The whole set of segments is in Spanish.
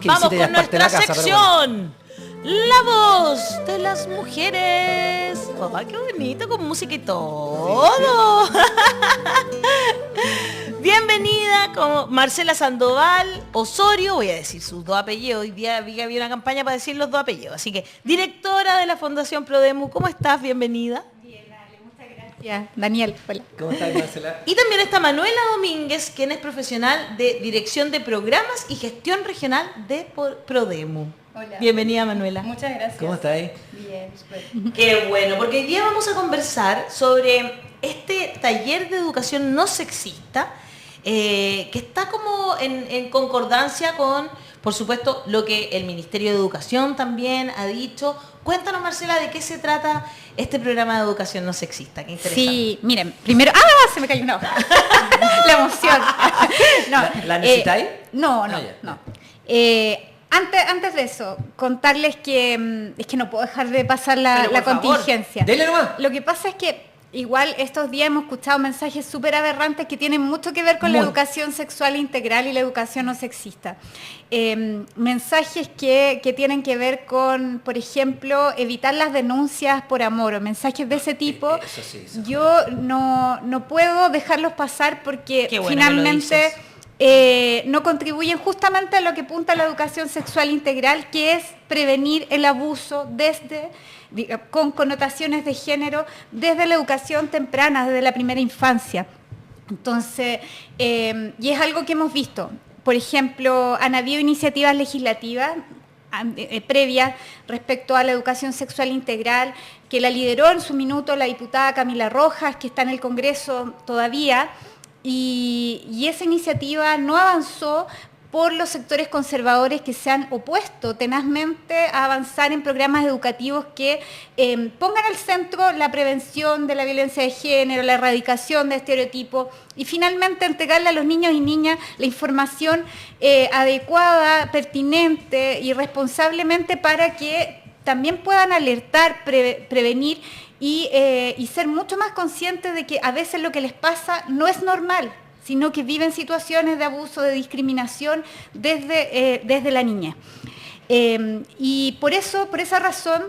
que Vamos visite ya con es parte de la nuestra casa, pero bueno. sección. La voz de las mujeres. Papá, qué bonito, con música y todo. Bienvenida como Marcela Sandoval Osorio, voy a decir sus dos apellidos, hoy día vi que había una campaña para decir los dos apellidos, así que directora de la Fundación Prodemu, ¿cómo estás? Bienvenida. Bien, dale, muchas gracias. Daniel, hola. ¿Cómo estás, Marcela? Y también está Manuela Domínguez, quien es profesional de Dirección de Programas y Gestión Regional de Prodemu. Hola. Bienvenida, Manuela. Muchas gracias. ¿Cómo estás ahí? Bien, súper. Qué bueno, porque hoy día vamos a conversar sobre este taller de educación no sexista, que está como en concordancia con, por supuesto, lo que el Ministerio de Educación también ha dicho. Cuéntanos, Marcela, de qué se trata este programa de educación no sexista. Qué interesante. Sí, miren, primero... Se me cayó una hoja. La emoción. No, ¿La necesitáis? No, ya. no. Antes de eso, contarles que es que no puedo dejar de pasar Pero, la por favor, contingencia. Dele nomás. Lo que pasa es que igual estos días hemos escuchado mensajes súper aberrantes que tienen mucho que ver con la educación sexual integral y la educación no sexista. Mensajes que tienen que ver con, por ejemplo, evitar las denuncias por amor o mensajes de ese tipo. Eso sí, eso. Yo no puedo dejarlos pasar porque Qué bueno finalmente... que no contribuyen justamente a lo que apunta la educación sexual integral, que es prevenir el abuso con connotaciones de género desde la educación temprana, desde la primera infancia. Entonces, y es algo que hemos visto. Por ejemplo, han habido iniciativas legislativas previas respecto a la educación sexual integral, que la lideró en su minuto la diputada Camila Rojas, que está en el Congreso todavía. Y esa iniciativa no avanzó por los sectores conservadores que se han opuesto tenazmente a avanzar en programas educativos que pongan al centro la prevención de la violencia de género, la erradicación de estereotipos y finalmente entregarle a los niños y niñas la información adecuada, pertinente y responsablemente para que también puedan alertar, prevenir y ser mucho más conscientes de que a veces lo que les pasa no es normal, sino que viven situaciones de abuso, de discriminación desde la niñez. Y por esa razón,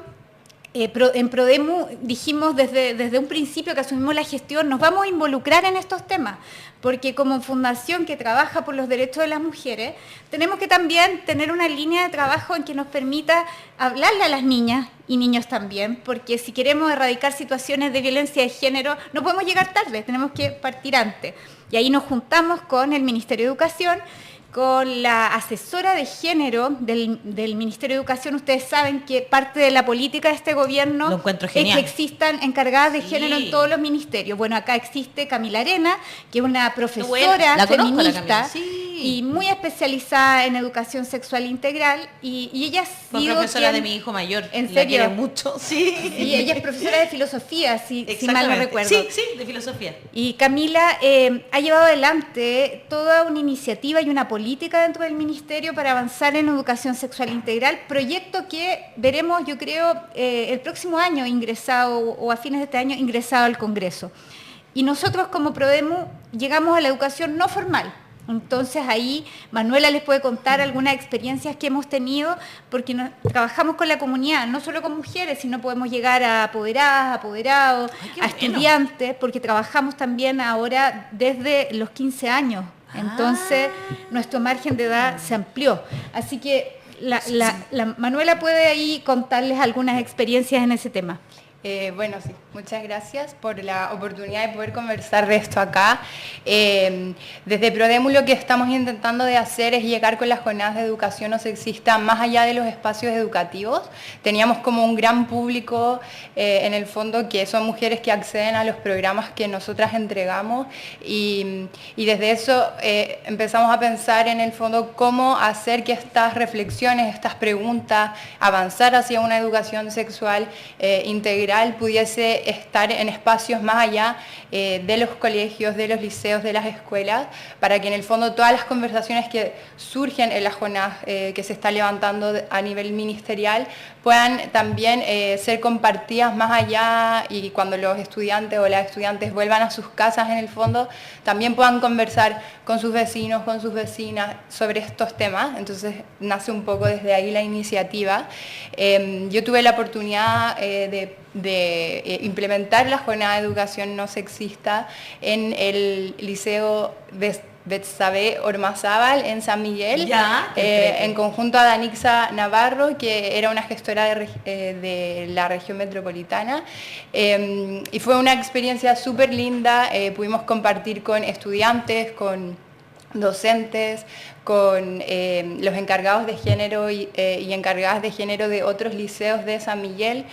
en Prodemu dijimos desde un principio que asumimos la gestión, nos vamos a involucrar en estos temas, porque como fundación que trabaja por los derechos de las mujeres, tenemos que también tener una línea de trabajo en que nos permita hablarle a las niñas y niños también, porque si queremos erradicar situaciones de violencia de género, no podemos llegar tarde, tenemos que partir antes. Y ahí nos juntamos con el Ministerio de Educación, con la asesora de género del Ministerio de Educación. Ustedes saben que parte de la política de este gobierno es que existan encargadas de género en todos los ministerios. Bueno, acá existe Camila Arena, que es una profesora feminista y muy especializada en educación sexual integral. Y ella fue profesora de mi hijo mayor. ¿En serio? La quiere mucho, sí. Y ella es profesora de filosofía, si mal no recuerdo. Sí, de filosofía. Y Camila ha llevado adelante toda una iniciativa y una política dentro del ministerio para avanzar en educación sexual integral, proyecto que veremos, yo creo, el próximo año ingresado o a fines de este año ingresado al Congreso. Y nosotros como Prodemu llegamos a la educación no formal. Entonces ahí Manuela les puede contar algunas experiencias que hemos tenido porque trabajamos con la comunidad, no solo con mujeres, sino podemos llegar a apoderadas, apoderados, a estudiantes, porque trabajamos también ahora desde los 15 años. Entonces nuestro margen de edad se amplió. Así que la Manuela puede ahí contarles algunas experiencias en ese tema. Bueno, sí, muchas gracias por la oportunidad de poder conversar de esto acá. Desde Prodemu lo que estamos intentando de hacer es llegar con las jornadas de educación no sexista más allá de los espacios educativos. Teníamos como un gran público en el fondo que son mujeres que acceden a los programas que nosotras entregamos y desde eso empezamos a pensar en el fondo cómo hacer que estas reflexiones, estas preguntas, avanzar hacia una educación sexual integral integral pudiese estar en espacios más allá de los colegios, de los liceos, de las escuelas, para que en el fondo todas las conversaciones que surgen en las jornadas que se está levantando a nivel ministerial puedan también ser compartidas más allá, y cuando los estudiantes o las estudiantes vuelvan a sus casas, en el fondo también puedan conversar con sus vecinos, con sus vecinas sobre estos temas. Entonces nace un poco desde ahí la iniciativa. Yo tuve la oportunidad de implementar la jornada de educación no sexista en el Liceo Betsabe Ormazábal en San Miguel, en conjunto a Danixa Navarro, que era una gestora de la región metropolitana, y fue una experiencia súper linda. Pudimos compartir con estudiantes, con docentes, con los encargados de género y encargadas de género de otros liceos de San Miguel,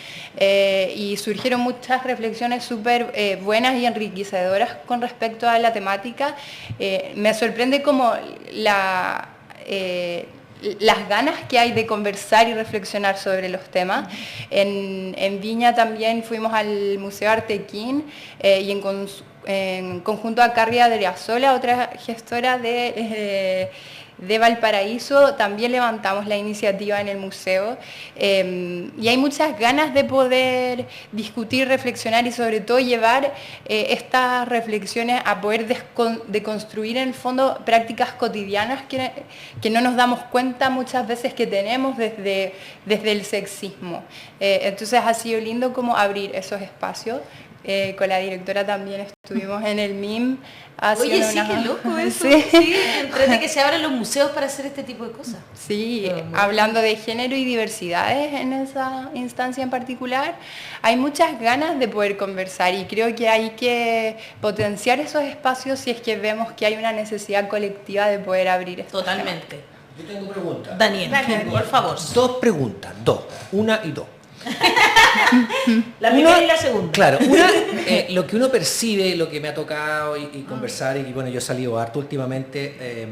y surgieron muchas reflexiones súper buenas y enriquecedoras con respecto a la temática. Me sorprende como las ganas que hay de conversar y reflexionar sobre los temas. En Viña también fuimos al Museo Artequín, y en conjunto a Carrie Adriasola, otra gestora de Valparaíso, también levantamos la iniciativa en el museo, y hay muchas ganas de poder discutir, reflexionar y sobre todo llevar estas reflexiones a poder deconstruir en el fondo prácticas cotidianas que no nos damos cuenta muchas veces que tenemos desde el sexismo. Entonces ha sido lindo como abrir esos espacios. Con la directora también estuvimos en el MIM. Oye, sí, qué loco eso. Sí, entrete que se abran los museos para hacer este tipo de cosas. Sí, hablando de género y diversidades en esa instancia en particular, hay muchas ganas de poder conversar, y creo que hay que potenciar esos espacios si es que vemos que hay una necesidad colectiva de poder abrir esto. Totalmente. Yo tengo preguntas. Daniel, por favor. Dos preguntas, una y dos. La primera y la segunda. Claro, lo que uno percibe, lo que me ha tocado y conversar, y bueno, yo he salido harto últimamente,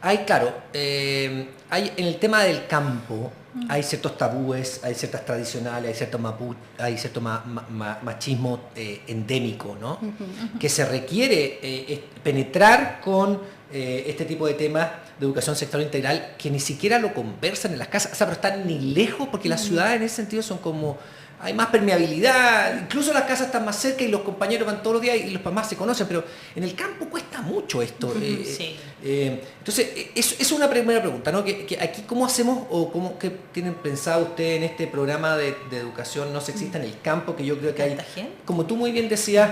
hay en el tema del campo, hay ciertos tabúes, hay ciertas tradicionales, hay cierto machismo endémico, ¿no? Que se requiere penetrar con este tipo de temas de educación sexual integral, que ni siquiera lo conversan en las casas, o sea, pero están ni lejos, porque las ciudades en ese sentido son como, hay más permeabilidad, incluso las casas están más cerca y los compañeros van todos los días y los papás se conocen, pero en el campo cuesta mucho esto. Sí. Entonces, eso es una primera pregunta, ¿no? Que aquí, ¿cómo hacemos o qué tienen pensado ustedes en este programa de educación no sexista en el campo? Que yo creo que hay, como tú muy bien decías,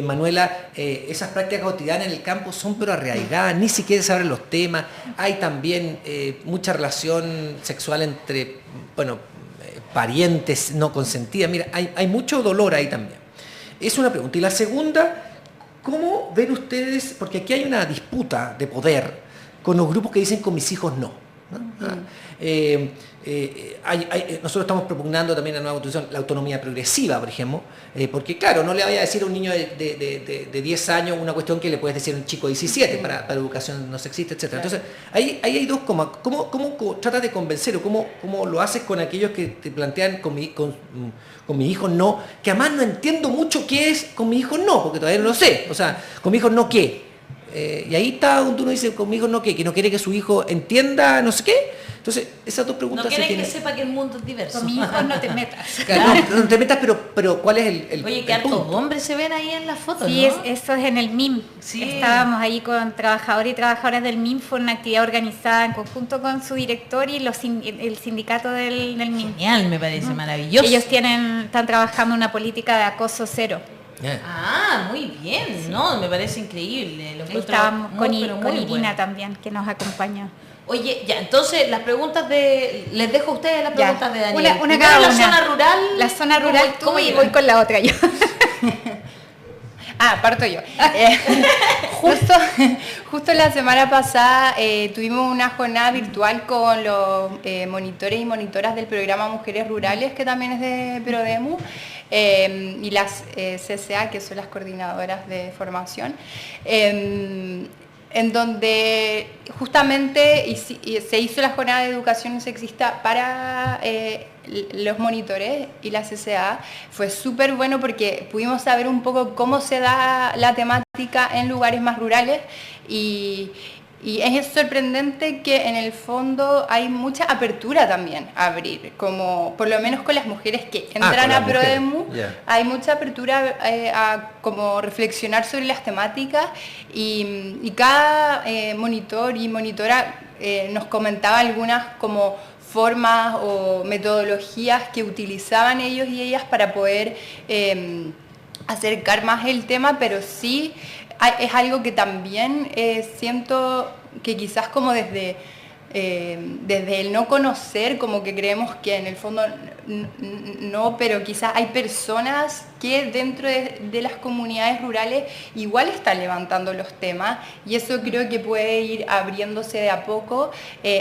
Manuela, esas prácticas cotidianas en el campo son pero arraigadas, ni siquiera se abren los temas. Hay también mucha relación sexual entre, parientes no consentidas. Mira, hay mucho dolor ahí también. Es una pregunta. Y la segunda, ¿cómo ven ustedes? Porque aquí hay una disputa de poder con los grupos que dicen con mis hijos no. Nosotros estamos propugnando también en la nueva constitución la autonomía progresiva, por ejemplo, porque claro, no le vaya a decir a un niño de 10 años una cuestión que le puedes decir a un chico de 17 para educación no sexista, etc. Entonces, ahí hay dos comas. ¿Cómo tratas de convencer o cómo lo haces con aquellos que te plantean con mi hijo no? Que además no entiendo mucho qué es con mi hijo no, porque todavía no lo sé. O sea, con mi hijo no qué. Y ahí está donde uno dice, conmigo no, que no quiere que su hijo entienda no sé qué. Entonces, esas dos preguntas... No quiere que sepa que el mundo es diverso. Con mi hijo no te metas. Claro, no te metas, pero ¿cuál es el Oye, que hartos hombres se ven ahí en las fotos, sí, ¿no? eso es en el MIM. Sí. Estábamos ahí con trabajadores y trabajadoras del MIM. Fue una actividad organizada en conjunto con su director y el sindicato del MIM. Genial, me parece maravilloso. Ellos están trabajando una política de acoso cero. Ah, muy bien, ¿no? Me parece increíble. Lo estábamos con muy Irina bueno. también, que nos acompañó. Oye, ya, entonces las preguntas les dejo a ustedes las preguntas de Daniel. Una cada una. La zona rural. La zona rural, ¿cómo y voy con la otra yo. Parto yo. Justo la semana pasada tuvimos una jornada virtual con los monitores y monitoras del programa Mujeres Rurales, que también es de Prodemu, y las CCA, que son las coordinadoras de formación. en donde justamente se hizo la jornada de educación sexista para los monitores y la CCA. Fue súper bueno porque pudimos saber un poco cómo se da la temática en lugares más rurales y es sorprendente que en el fondo hay mucha apertura también a abrir, como por lo menos con las mujeres que entran a Prodemu, hay mucha apertura a como reflexionar sobre las temáticas y cada monitor y monitora nos comentaba algunas como formas o metodologías que utilizaban ellos y ellas para poder acercar más el tema, pero sí es algo que también siento que quizás como desde el no conocer, como que creemos que en el fondo no, pero quizás hay personas que dentro de las comunidades rurales igual están levantando los temas y eso creo que puede ir abriéndose de a poco.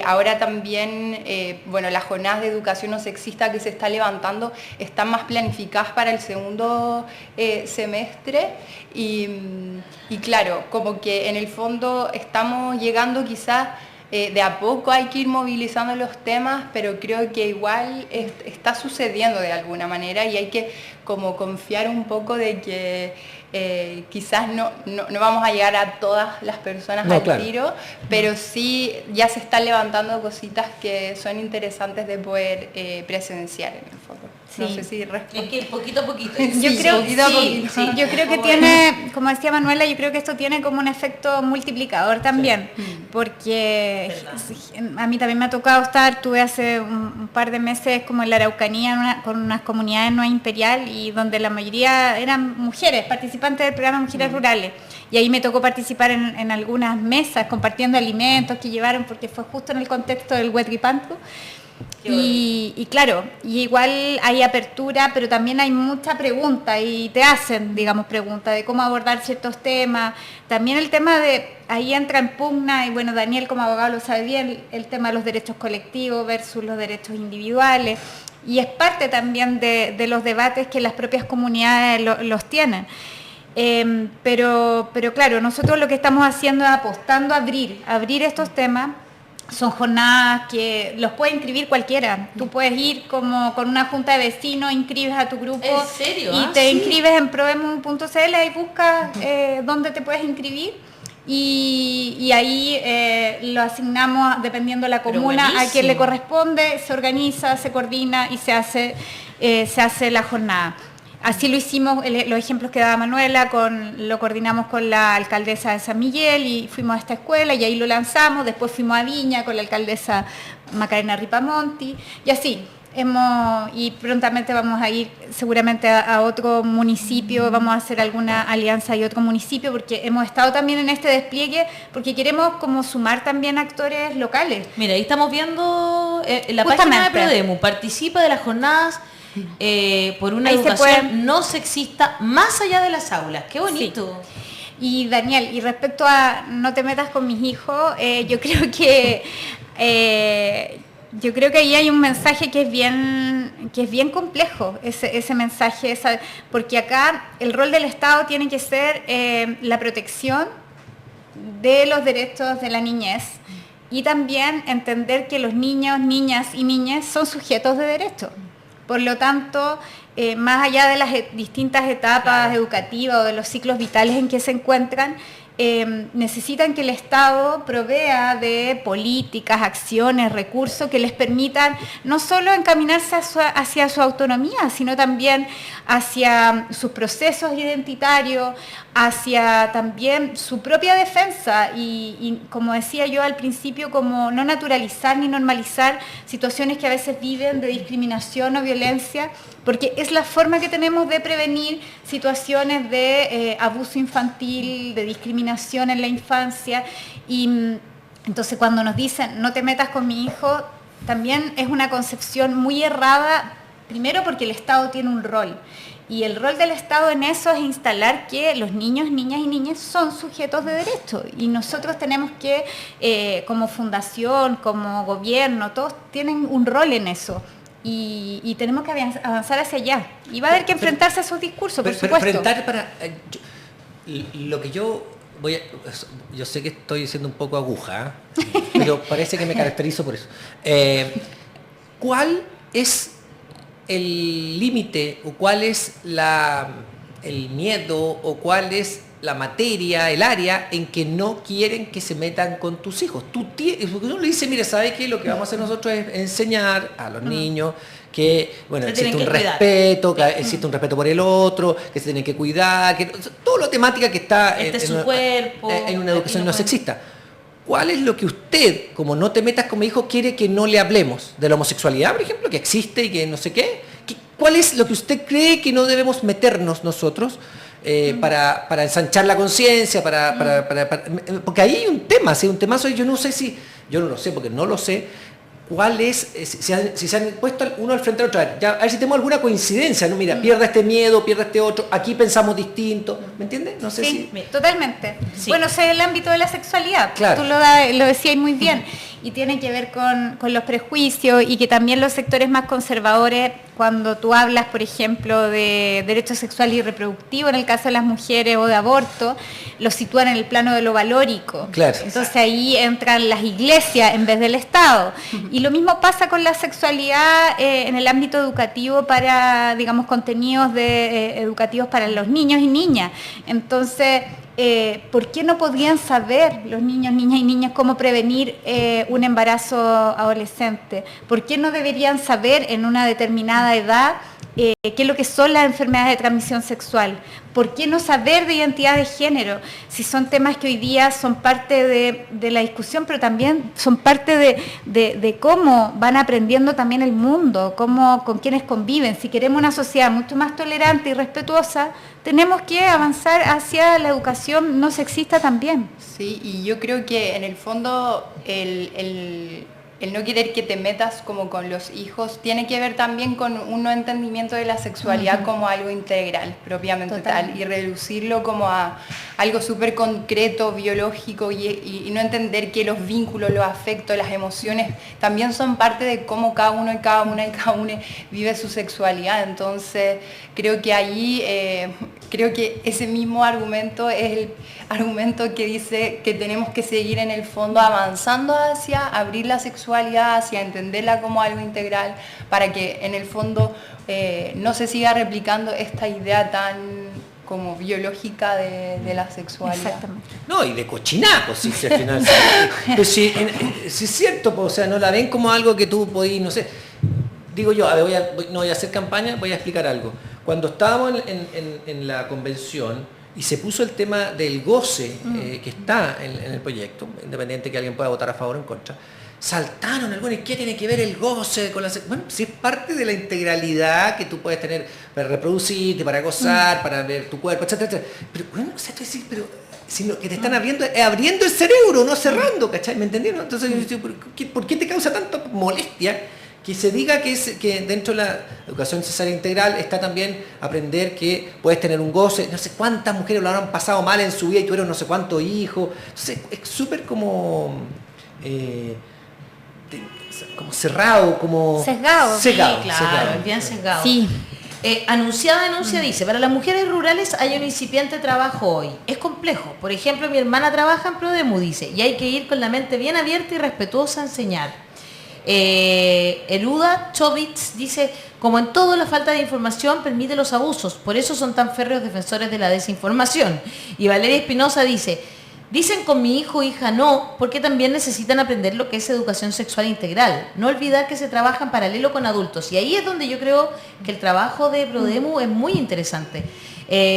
Ahora también, bueno, las jornadas de educación no sexista que se está levantando están más planificadas para el segundo semestre y claro, como que en el fondo estamos llegando quizás de a poco, hay que ir movilizando los temas, pero creo que igual está sucediendo de alguna manera y hay que como confiar un poco de que quizás no vamos a llegar a todas las personas al tiro, pero sí ya se están levantando cositas que son interesantes de poder presenciar en el fondo. Sí. No sé si es que poquito a poquito. Yo creo que tiene, como decía Manuela, yo creo que esto tiene como un efecto multiplicador también, porque a mí también me ha tocado tuve hace un par de meses como en la Araucanía con unas comunidades no imperial y donde la mayoría eran mujeres, participantes del programa Mujeres Rurales. Y ahí me tocó participar en algunas mesas compartiendo alimentos que llevaron, porque fue justo en el contexto del Huetripantu. Y claro, y igual hay apertura, pero también hay mucha pregunta y te hacen, digamos, preguntas de cómo abordar ciertos temas. También el tema ahí entra en pugna, y bueno, Daniel como abogado lo sabe bien, el tema de los derechos colectivos versus los derechos individuales. Y es parte también de los debates que las propias comunidades los tienen. Pero claro, nosotros lo que estamos haciendo es apostando a abrir estos temas. Son jornadas que los puede inscribir cualquiera. Tú puedes ir como con una junta de vecinos, inscribes a tu grupo. ¿En serio? Y te inscribes en prodemu.cl y buscas dónde te puedes inscribir. Y ahí lo asignamos dependiendo de la comuna a quien le corresponde, se organiza, se coordina y se hace la jornada. Así lo hicimos, los ejemplos que daba Manuela, lo coordinamos con la alcaldesa de San Miguel y fuimos a esta escuela y ahí lo lanzamos, después fuimos a Viña con la alcaldesa Macarena Ripamonti y así. Y prontamente vamos a ir seguramente a otro municipio, vamos a hacer alguna alianza y otro municipio porque hemos estado también en este despliegue porque queremos como sumar también actores locales. Mira, ahí estamos viendo la página de Prodemu, participa de las jornadas por una educación no sexista más allá de las aulas. ¡Qué bonito! Sí. Y Daniel, y respecto a no te metas con mis hijos, yo creo que ahí hay un mensaje que es bien complejo, ese mensaje, porque acá el rol del Estado tiene que ser la protección de los derechos de la niñez y también entender que los niños, niñas y niñas son sujetos de derechos. Por lo tanto, más allá de las distintas etapas educativas o de los ciclos vitales en que se encuentran, necesitan que el Estado provea de políticas, acciones, recursos que les permitan no solo encaminarse hacia su autonomía, sino también hacia sus procesos identitarios, hacia también su propia defensa y como decía yo al principio, como no naturalizar ni normalizar situaciones que a veces viven de discriminación o violencia, porque es la forma que tenemos de prevenir situaciones de abuso infantil, de discriminación en la infancia. Y entonces cuando nos dicen no te metas con mi hijo, también es una concepción muy errada, primero porque el Estado tiene un rol. Y el rol del Estado en eso es instalar que los niños, niñas y niñas son sujetos de derecho. Y nosotros tenemos que, como fundación, como gobierno, todos tienen un rol en eso. Y tenemos que avanzar hacia allá. Y va a haber que enfrentarse a esos discursos, por supuesto. Lo que yo yo sé que estoy siendo un poco aguja, pero parece que me caracterizo por eso. ¿Cuál es el límite o cuál es el miedo o cuál es la materia, el área en que no quieren que se metan con tus hijos? Porque uno le dice, mira, ¿sabes qué? Lo que vamos a hacer nosotros es enseñar a los niños que, bueno, existe un respeto, que existe un respeto por el otro, que se tienen que cuidar, que toda la temática que está en una educación no sexista. ¿Cuál es lo que usted, como no te metas con mi hijo, quiere que no le hablemos? ¿De la homosexualidad, por ejemplo, que existe y que no sé qué? ¿Cuál es lo que usted cree que no debemos meternos nosotros para ensanchar la conciencia? Porque ahí hay un tema, ¿sí? Un temazo, yo no sé si, yo no lo sé porque no lo sé, cuál es, si se han puesto uno al frente del otro, a ver si tenemos alguna coincidencia, ¿no? Mira, pierda este miedo, pierda este otro, aquí pensamos distinto, ¿me entiendes? No sé sí, si... totalmente. Sí. Bueno, ese es el ámbito de la sexualidad, claro. Tú lo decías muy bien, y tiene que ver con los prejuicios y que también los sectores más conservadores, cuando tú hablas, por ejemplo, de derecho sexual y reproductivo, en el caso de las mujeres o de aborto, lo sitúan en el plano de lo valórico. Claro. Entonces ahí entran las iglesias en vez del Estado. Y lo mismo pasa con la sexualidad en el ámbito educativo para, digamos, contenidos educativos para los niños y niñas. Entonces, ¿por qué no podrían saber los niños, niñas y niñas cómo prevenir un embarazo adolescente? ¿Por qué no deberían saber en una determinada edad qué es lo que son las enfermedades de transmisión sexual? ¿Por qué no saber de identidad de género? Si son temas que hoy día son parte de la discusión, pero también son parte de cómo van aprendiendo también el mundo, con quienes conviven. Si queremos una sociedad mucho más tolerante y respetuosa, tenemos que avanzar hacia la educación no sexista también. Sí, y yo creo que en el fondo el no querer que te metas como con los hijos tiene que ver también con un no entendimiento de la sexualidad como algo integral, propiamente tal, y reducirlo como a algo súper concreto, biológico, y no entender que los vínculos, los afectos, las emociones también son parte de cómo cada uno y cada una vive su sexualidad. Entonces creo que ahí, creo que ese mismo argumento es el argumento que dice que tenemos que seguir en el fondo avanzando hacia abrir la sexualidad, hacia entenderla como algo integral, para que en el fondo no se siga replicando esta idea tan como biológica de la sexualidad. Exactamente. No, y de cochinacos, sí, al final. Pues sí, es cierto, pues, o sea, no la ven como algo que tú podís, no sé. Digo yo, a ver, no voy a hacer campaña, voy a explicar algo. Cuando estábamos en la convención y se puso el tema del goce que está en el proyecto, independiente que alguien pueda votar a favor o en contra, saltaron algunos, ¿qué tiene que ver el goce con la sexualidad? Bueno, si es parte de la integralidad que tú puedes tener para reproducirte, para gozar, para ver tu cuerpo, etcétera. Pero bueno, o sea, tú decís, pero si lo que te están abriendo es abriendo el cerebro, no cerrando, ¿cachai? ¿Me entendieron? Entonces, ¿por qué te causa tanta molestia que se diga que dentro de la educación cesárea integral está también aprender que puedes tener un goce? No sé cuántas mujeres lo habrán pasado mal en su vida y tuvieron no sé cuántos hijos. Entonces, es súper como cerrado, como... Sesgado. Sí, claro, sesgado. bien sesgado. Sí. Anunciada denuncia dice, para las mujeres rurales hay un incipiente trabajo hoy. Es complejo. Por ejemplo, mi hermana trabaja en Prodemu, dice, y hay que ir con la mente bien abierta y respetuosa a enseñar. Eluda Chovitz dice, como en todo, la falta de información permite los abusos, por eso son tan férreos defensores de la desinformación. Y Valeria Espinosa dice, dicen con mi hijo o hija no, porque también necesitan aprender lo que es educación sexual integral. No olvidar que se trabaja en paralelo con adultos. Y ahí es donde yo creo que el trabajo de Prodemu es muy interesante.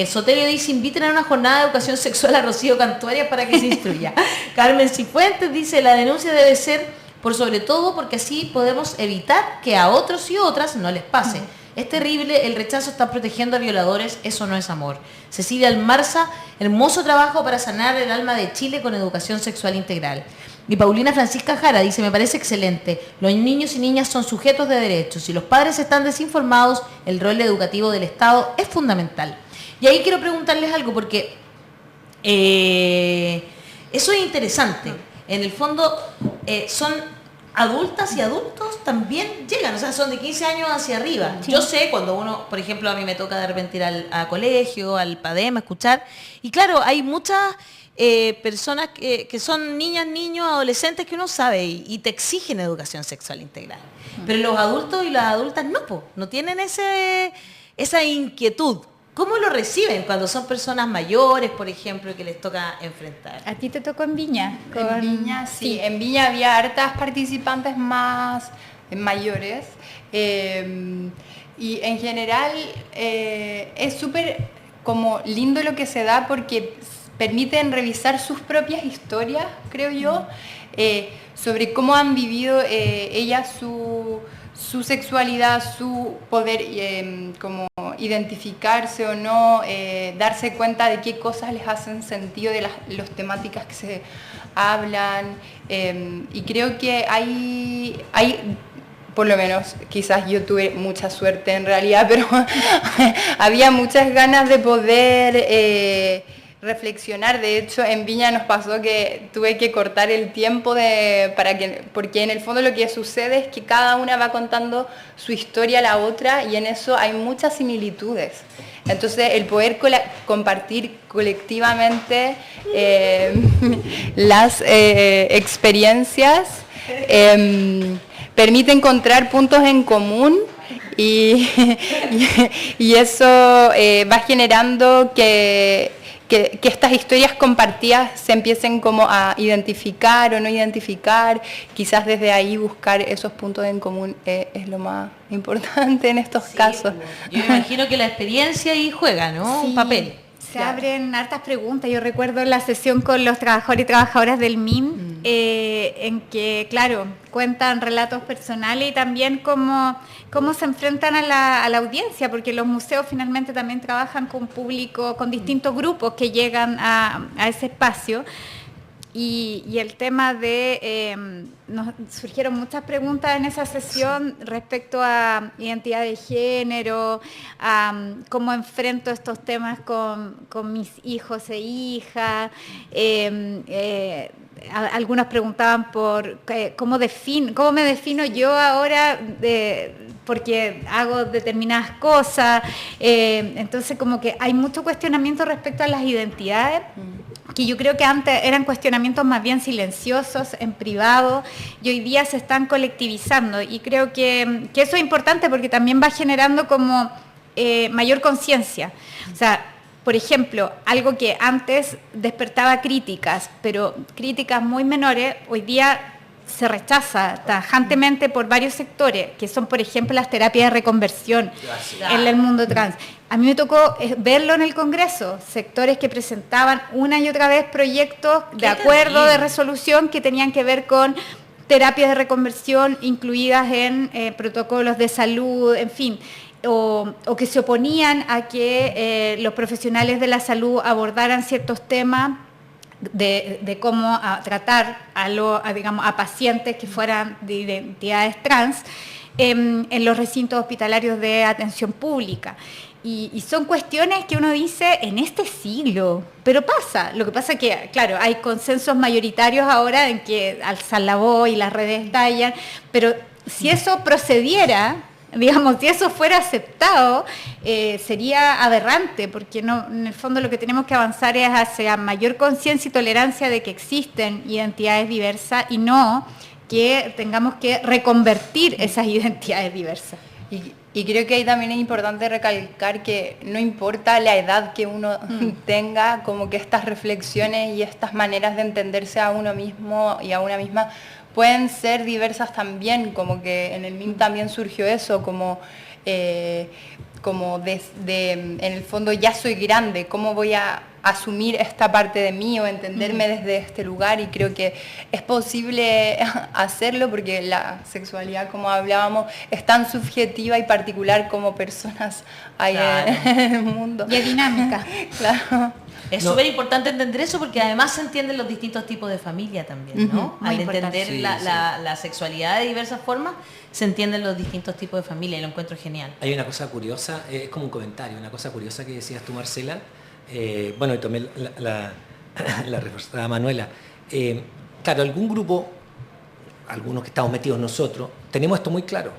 Sotelio dice, inviten a una jornada de educación sexual a Rocío Cantuarias para que se instruya. Carmen Cifuentes dice, la denuncia debe ser por sobre todo porque así podemos evitar que a otros y otras no les pase. Es terrible, el rechazo está protegiendo a violadores, eso no es amor. Cecilia Almarza, hermoso trabajo para sanar el alma de Chile con educación sexual integral. Y Paulina Francisca Jara dice, me parece excelente, los niños y niñas son sujetos de derechos, si los padres están desinformados, el rol educativo del Estado es fundamental. Y ahí quiero preguntarles algo, porque eso es interesante. En el fondo, son adultas y adultos también llegan, o sea, son de 15 años hacia arriba. Sí. Yo sé cuando uno, por ejemplo, a mí me toca de repente ir al colegio, al PADEM, a escuchar, y claro, hay muchas personas que son niñas, niños, adolescentes que uno sabe y te exigen educación sexual integral. Pero los adultos y las adultas no, po, no tienen esa inquietud. ¿Cómo lo reciben cuando son personas mayores, por ejemplo, que les toca enfrentar? ¿A ti te tocó en Viña? En Viña, sí. En Viña había hartas participantes más mayores. Y en general es súper como lindo lo que se da porque permiten revisar sus propias historias, creo yo, sobre cómo han vivido ellas su sexualidad, su poder como identificarse o no, darse cuenta de qué cosas les hacen sentido de las temáticas que se hablan. Y creo que hay, por lo menos, quizás yo tuve mucha suerte en realidad, pero había muchas ganas de poder reflexionar. De hecho, en Viña nos pasó que tuve que cortar el tiempo porque en el fondo lo que sucede es que cada una va contando su historia a la otra y en eso hay muchas similitudes. Entonces, el poder compartir colectivamente las experiencias permite encontrar puntos en común y eso va generando que estas historias compartidas se empiecen como a identificar o no identificar, quizás desde ahí buscar esos puntos en común es lo más importante en estos casos. Yo me imagino que la experiencia ahí juega, ¿no? Sí. Un papel. Se abren hartas preguntas. Yo recuerdo la sesión con los trabajadores y trabajadoras del MIN, en que, claro, cuentan relatos personales y también cómo se enfrentan a la audiencia, porque los museos finalmente también trabajan con público, con distintos grupos que llegan a ese espacio. Y el tema de, nos surgieron muchas preguntas en esa sesión respecto a identidad de género, a cómo enfrento estos temas con mis hijos e hijas. Algunos preguntaban por cómo me defino yo ahora porque hago determinadas cosas. Entonces como que hay mucho cuestionamiento respecto a las identidades, que yo creo que antes eran cuestionamientos más bien silenciosos, en privado, y hoy día se están colectivizando. Y creo que eso es importante porque también va generando como mayor conciencia. O sea, por ejemplo, algo que antes despertaba críticas, pero críticas muy menores, hoy día se rechaza tajantemente por varios sectores, que son, por ejemplo, las terapias de reconversión en el mundo trans. A mí me tocó verlo en el Congreso, sectores que presentaban una y otra vez proyectos de acuerdo, de resolución que tenían que ver con terapias de reconversión incluidas en protocolos de salud, en fin, o que se oponían a que los profesionales de la salud abordaran ciertos temas de cómo tratar a pacientes que fueran de identidades trans en los recintos hospitalarios de atención pública. Y son cuestiones que uno dice en este siglo, pero pasa. Lo que pasa es que, claro, hay consensos mayoritarios ahora en que alzan la voz y las redes estallan, pero si eso procediera, digamos, si eso fuera aceptado, sería aberrante, porque no, en el fondo lo que tenemos que avanzar es hacia mayor conciencia y tolerancia de que existen identidades diversas y no que tengamos que reconvertir esas identidades diversas. Y creo que ahí también es importante recalcar que no importa la edad que uno tenga, como que estas reflexiones y estas maneras de entenderse a uno mismo y a una misma pueden ser diversas también, como que en el MIM también surgió eso, como en el fondo ya soy grande, ¿cómo voy a asumir esta parte de mí o entenderme desde este lugar? Y creo que es posible hacerlo porque la sexualidad, como hablábamos, es tan subjetiva y particular como personas hay en el mundo. Y es dinámica. Claro. Es súper importante entender eso porque además se entienden los distintos tipos de familia también, ¿no? Al entender la sexualidad de diversas formas, se entienden los distintos tipos de familia y lo encuentro genial. Hay una cosa curiosa, es como un comentario, una cosa curiosa que decías tú, Marcela, bueno, y tomé la respuesta de Manuela. Claro, algún grupo, algunos que estamos metidos nosotros, tenemos esto muy claro.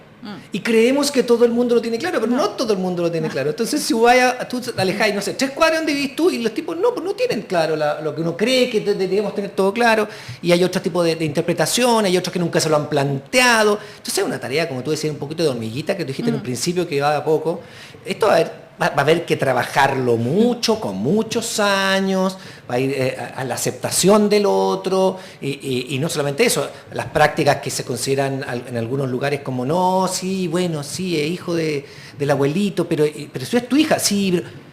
Y creemos que todo el mundo lo tiene claro, pero no todo el mundo lo tiene claro. Entonces, si tú alejáis, no sé, 3 cuadras donde vivís tú, y los tipos no, pues no tienen claro lo que uno cree que debemos tener todo claro, y hay otro tipo de interpretación, hay otros que nunca se lo han planteado. Entonces es una tarea, como tú decías, un poquito de hormiguita, que tú dijiste en un principio que va a poco. Esto va a haber que trabajarlo mucho, con muchos años, va a ir a la aceptación del otro, y no solamente eso, las prácticas que se consideran en algunos lugares como, no, sí, bueno, sí, es hijo del abuelito, pero si es tu hija, sí, pero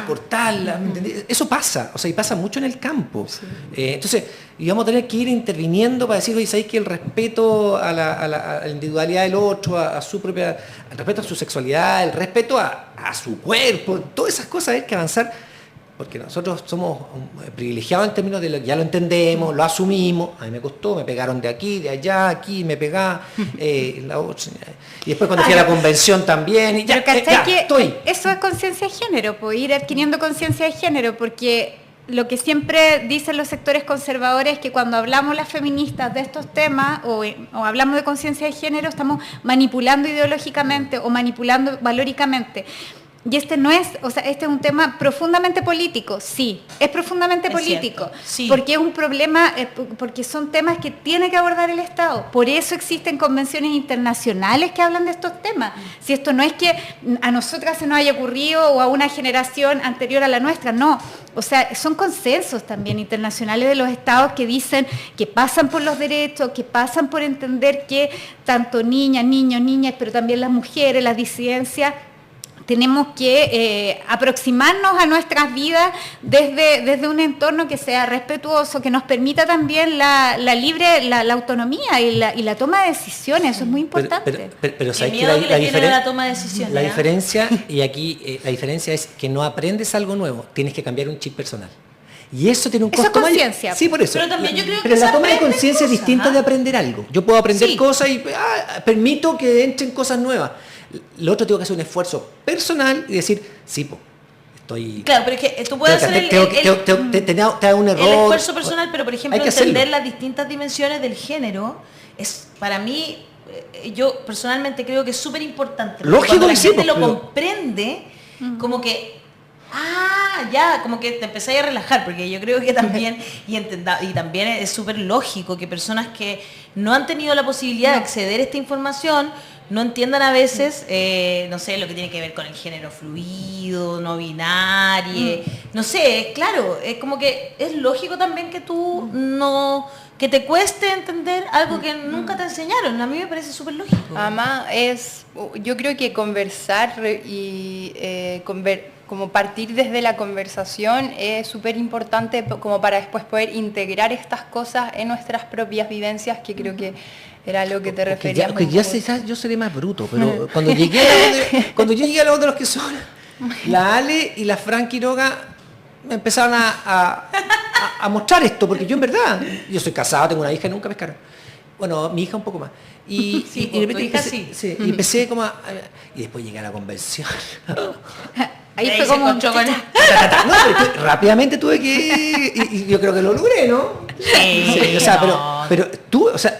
cortarla, ¿me entendés? Eso pasa, o sea, y pasa mucho en el campo. Sí. Entonces, y vamos a tener que ir interviniendo para decir, oye, ¿sabéis que el respeto a la individualidad del otro, a su propia, el respeto a su sexualidad, el respeto a su cuerpo, todas esas cosas hay que avanzar, porque nosotros somos privilegiados en términos de lo que ya lo entendemos, lo asumimos. A mí me costó, me pegaron de aquí, de allá, aquí, me pegaba, y después cuando fui a la convención también, y ya, ya que estoy. Eso es conciencia de género, pues ir adquiriendo conciencia de género, porque lo que siempre dicen los sectores conservadores es que cuando hablamos las feministas de estos temas o hablamos de conciencia de género, estamos manipulando ideológicamente o manipulando valóricamente. Y este no es, o sea, este es un tema profundamente político, sí, es profundamente político, sí. Porque es un problema, porque son temas que tiene que abordar el Estado. Por eso existen convenciones internacionales que hablan de estos temas. Si esto no es que a nosotras se nos haya ocurrido o a una generación anterior a la nuestra, no. O sea, son consensos también internacionales de los Estados que dicen que pasan por los derechos, que pasan por entender que tanto niñas, niños, niñas, pero también las mujeres, las disidencias, tenemos que aproximarnos a nuestras vidas desde un entorno que sea respetuoso, que nos permita también la autonomía y la toma de decisiones. Eso es muy importante. Pero ¿sabes que la toma de decisiones? La diferencia, y aquí la diferencia es que no aprendes algo nuevo, tienes que cambiar un chip personal. Y eso tiene un costo mayor. Eso es conciencia. Sí, por eso. Pero también yo creo pero que la toma de conciencia es distinta de aprender algo. Yo puedo aprender cosas y permito que entren cosas nuevas. Lo otro tengo que hacer un esfuerzo personal y decir, sí, estoy... Claro, pero es que tú puedes hacer te da un error. El esfuerzo personal, pero por ejemplo entender las distintas dimensiones del género es para mí, yo personalmente creo que es súper importante. Lógico, cuando la gente lo comprende, como que ya, como que te empezáis a relajar, porque yo creo que también, y también es súper lógico que personas que no han tenido la posibilidad de acceder a esta información no entiendan a veces, no sé, lo que tiene que ver con el género fluido, no binario, no sé, claro, es como que es lógico también que tú que te cueste entender algo que nunca te enseñaron. A mí me parece súper lógico. Además, yo creo que conversar y como partir desde la conversación es súper importante como para después poder integrar estas cosas en nuestras propias vivencias, que creo que era lo que te referías. Yo seré más bruto, pero cuando yo llegué a la voz de los que son, la Ale y la Fran Quiroga me empezaron a mostrar esto, porque yo en verdad, yo soy casado, tengo una hija y nunca pescaron. Bueno, mi hija un poco más. Y de repente y empecé como y después llegué a la convención. Ahí fue como no, pero rápidamente tuve que y yo creo que lo logré, ¿no? Sí, o sea, pero tú, o sea,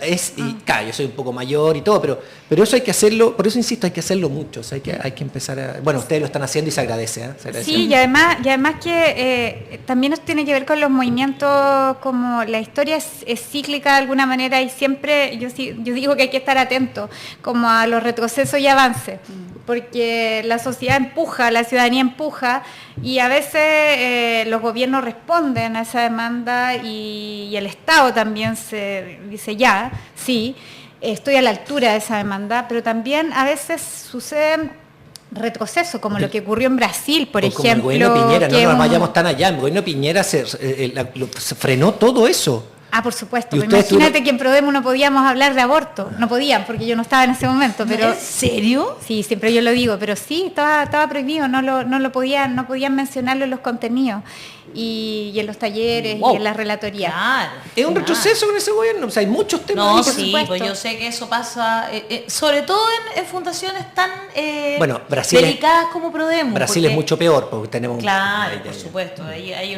claro, yo soy un poco mayor y todo, pero eso hay que hacerlo, por eso insisto, hay que hacerlo mucho, o sea, hay que empezar bueno, ustedes lo están haciendo y se agradece, ¿eh? Se agradece. Sí, y además que también nos tiene que ver con los movimientos, como la historia es cíclica de alguna manera, y siempre yo digo que hay que estar atento como a los retrocesos y avances, porque la sociedad empuja, la ciudadanía empuja, y a veces los gobiernos responden a esa demanda y el Estado también se dice sí, estoy a la altura de esa demanda, pero también a veces suceden retrocesos, como lo que ocurrió en Brasil, por ejemplo. Como el gobierno Piñera, no nos vayamos tan allá, el gobierno Piñera se frenó todo eso. Por supuesto. Imagínate que en Prodemo no podíamos hablar de aborto. No podían, porque yo no estaba en ese momento. Pero, ¿en serio? Sí, siempre yo lo digo, pero sí, estaba prohibido, no podían mencionarlo en los contenidos. Y en los talleres y en las relatorías. Claro, es un retroceso con ese gobierno, o sea, hay muchos temas. No, sí, pues yo sé que eso pasa, sobre todo en fundaciones tan delicadas como Prodemo. Brasil es mucho peor, porque tenemos... Claro, por supuesto, hay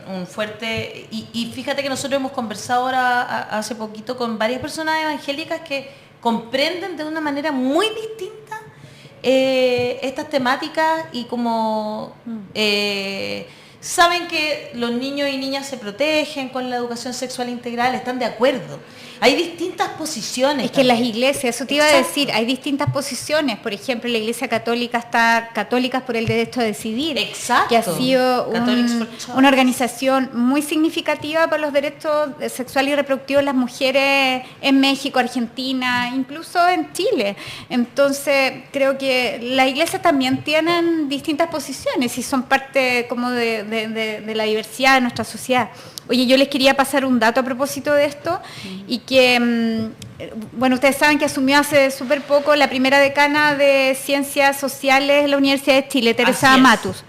un fuerte... Y fíjate que nosotros hemos conversado ahora hace poquito con varias personas evangélicas que comprenden de una manera muy distinta estas temáticas y como saben que los niños y niñas se protegen con la educación sexual integral, están de acuerdo. Hay distintas posiciones. Es que en las también. iglesias, eso te iba a Exacto. decir, hay distintas posiciones. Por ejemplo, la Iglesia Católica está Católicas por el Derecho a Decidir, Exacto. que ha sido Catholics for Choice. una organización muy significativa para los derechos sexuales y reproductivos de las mujeres en México, Argentina, incluso en Chile. Entonces, creo que las iglesias también tienen distintas posiciones y son parte como de la diversidad de nuestra sociedad. Oye, yo les quería pasar un dato a propósito de esto y que, bueno, ustedes saben que asumió hace súper poco la primera decana de Ciencias Sociales en la Universidad de Chile, Teresa Así es. Matus.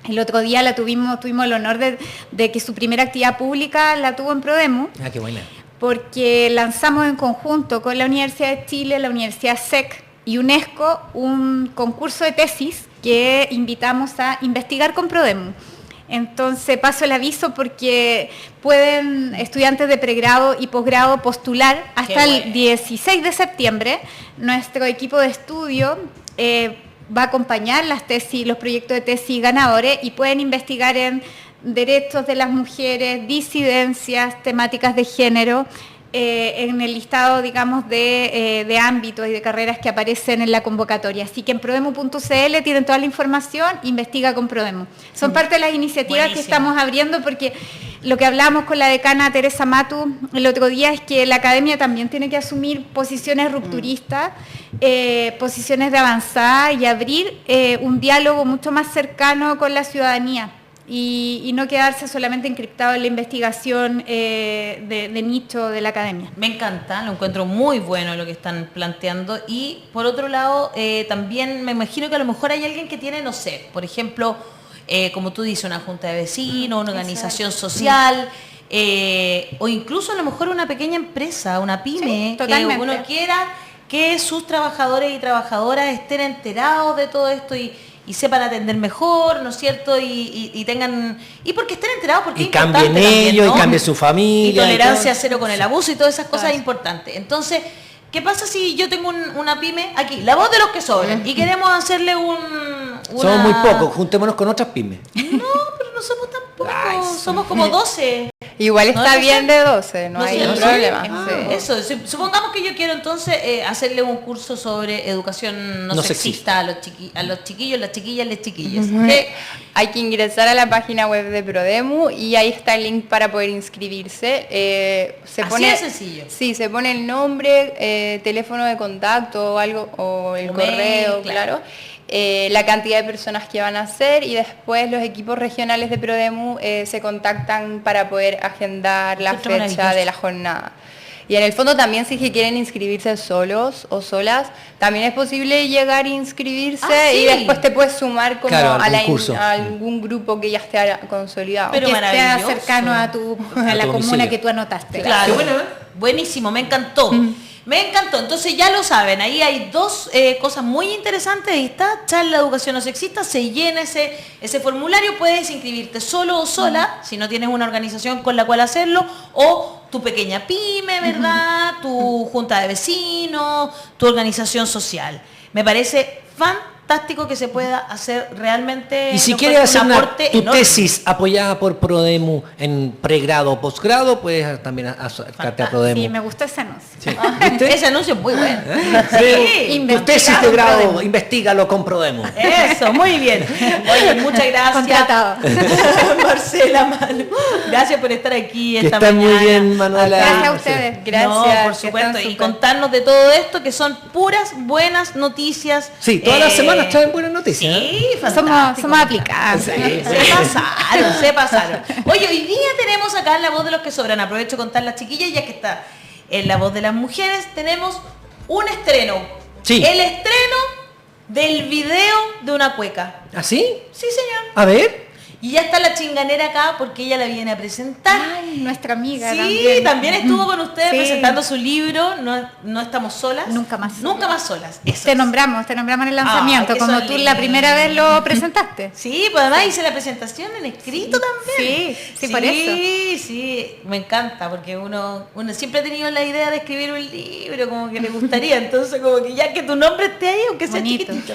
El otro día tuvimos el honor de que su primera actividad pública la tuvo en Prodemu, Ah, qué buena. porque lanzamos en conjunto con la Universidad de Chile, la Universidad SEC y UNESCO un concurso de tesis que invitamos a investigar con Prodemu. Entonces paso el aviso porque pueden estudiantes de pregrado y posgrado postular hasta Qué el bueno. 16 de septiembre. Nuestro equipo de estudio va a acompañar las tesis, los proyectos de tesis ganadores y pueden investigar en derechos de las mujeres, disidencias, temáticas de género, en el listado, digamos, de ámbitos y de carreras que aparecen en la convocatoria. Así que en prodemu.cl tienen toda la información, investiga con Prodemu. Son parte de las iniciativas Buenísimo. que estamos abriendo porque lo que hablamos con la decana Teresa Matu el otro día es que la academia también tiene que asumir posiciones rupturistas, posiciones de avanzada y abrir un diálogo mucho más cercano con la ciudadanía. Y no quedarse solamente encriptado en la investigación de nicho de la academia. Me encanta, lo encuentro muy bueno lo que están planteando y por otro lado también me imagino que a lo mejor hay alguien que tiene, no sé, por ejemplo, como tú dices, una junta de vecinos, una organización social o incluso a lo mejor una pequeña empresa, una pyme, Sí, totalmente. que uno quiera que sus trabajadores y trabajadoras estén enterados de todo esto y sepan atender mejor, ¿no es cierto? Y tengan... Y porque estén enterados, porque Y es importante cambien también, ellos, ¿no? y cambie su familia. Y tolerancia y todo. cero con el abuso y todas esas cosas Claro. importantes. Entonces, ¿qué pasa si yo tengo una pyme aquí, la voz de los que sobran, y queremos hacerle una... Somos muy pocos, juntémonos con otras pymes. No, pero no somos tan pocos, Ay, sí. somos como 12. Igual ¿No está es bien de 12, no hay sé, problema. sí. Sí. Eso, supongamos que yo quiero entonces hacerle un curso sobre educación no No sexista a los chiquillos, las chiquillas, les chiquillas. Hay que ingresar a la página web de Prodemu y ahí está el link para poder inscribirse. Así de sencillo. Sí, se pone el nombre, teléfono de contacto o algo, o el O correo, mail, claro. la cantidad de personas que van a ser y después los equipos regionales de Prodemu se contactan para poder agendar la Encuentro fecha maravilloso. de la jornada. Y en el fondo también si es que quieren inscribirse solos o solas, también es posible llegar a inscribirse Ah, sí. y después te puedes sumar como Claro, a, algún curso. a algún grupo que ya esté consolidado. Pero que esté maravilloso. cercano a la tu comuna domicilio. que tú anotaste. Claro, bueno, buenísimo, me encantó. Me encantó, entonces ya lo saben, ahí hay dos cosas muy interesantes, ahí está, charla de educación no sexista, se llena ese formulario, puedes inscribirte solo o sola, si no tienes una organización con la cual hacerlo, o tu pequeña pyme, ¿verdad? Tu junta de vecinos, tu organización social. Me parece fantástico que se pueda hacer realmente Y si lo quieres encuentro hacer un aporte tu enorme. tesis apoyada por Prodemu en pregrado o posgrado, puedes también acercarte a Prodemu. Sí, me gustó ese anuncio. Sí. Ese anuncio es muy bueno. Sí. Tu tesis de grado, Prodemu. investígalo con Prodemu. Eso, muy bien. Oye, muchas gracias. Contratado. Marcela, Manu. Gracias por estar aquí Que esta estén muy mañana. bien, Manuela. Gracias a ustedes. Gracias, No, por que supuesto. están Y súper. contarnos de todo esto, que son puras buenas noticias. Sí, todas las semanas traen buenas noticias. Sí, Somos, fantástico. somos aplicados. Sí. Se pasaron. Oye, hoy día tenemos acá en La Voz de los que Sobran. Aprovecho de contar las chiquillas, ya que está en La Voz de las Mujeres, tenemos un estreno. Sí. El estreno del video de una cueca. ¿Ah, sí? Sí, señor. A ver. Y ya está la chinganera acá porque ella la viene a presentar. Ay, nuestra amiga Sí, también estuvo con ustedes Sí. presentando su libro, No estamos solas. Nunca más solas. Nunca más solas. Eso Te es. nombramos en el lanzamiento, Ay, como eso tú es la lindo. primera vez lo presentaste. Sí, pues además hice la presentación en escrito también. Sí, por eso. Sí, me encanta, porque uno siempre ha tenido la idea de escribir un libro, como que le gustaría, entonces como que ya que tu nombre esté ahí, aunque sea Bonito. chiquitito.